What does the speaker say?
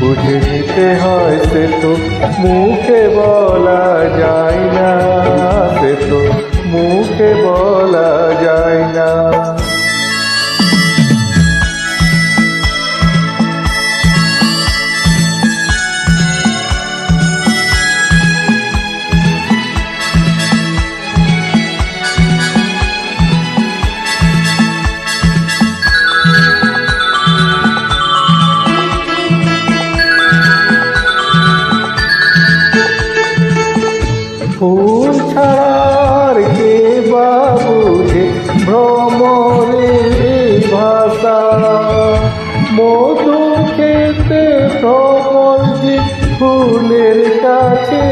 বুঝে নিতে হয়, সে তো মুখে বলা যায় না, সে তো মুখে বলা যায় না। ফুল ছাড়ার কে বা বুঝে ভ্রমরের ভাষা, মধু খেতে ভ্রমর যে ফুলের কাছে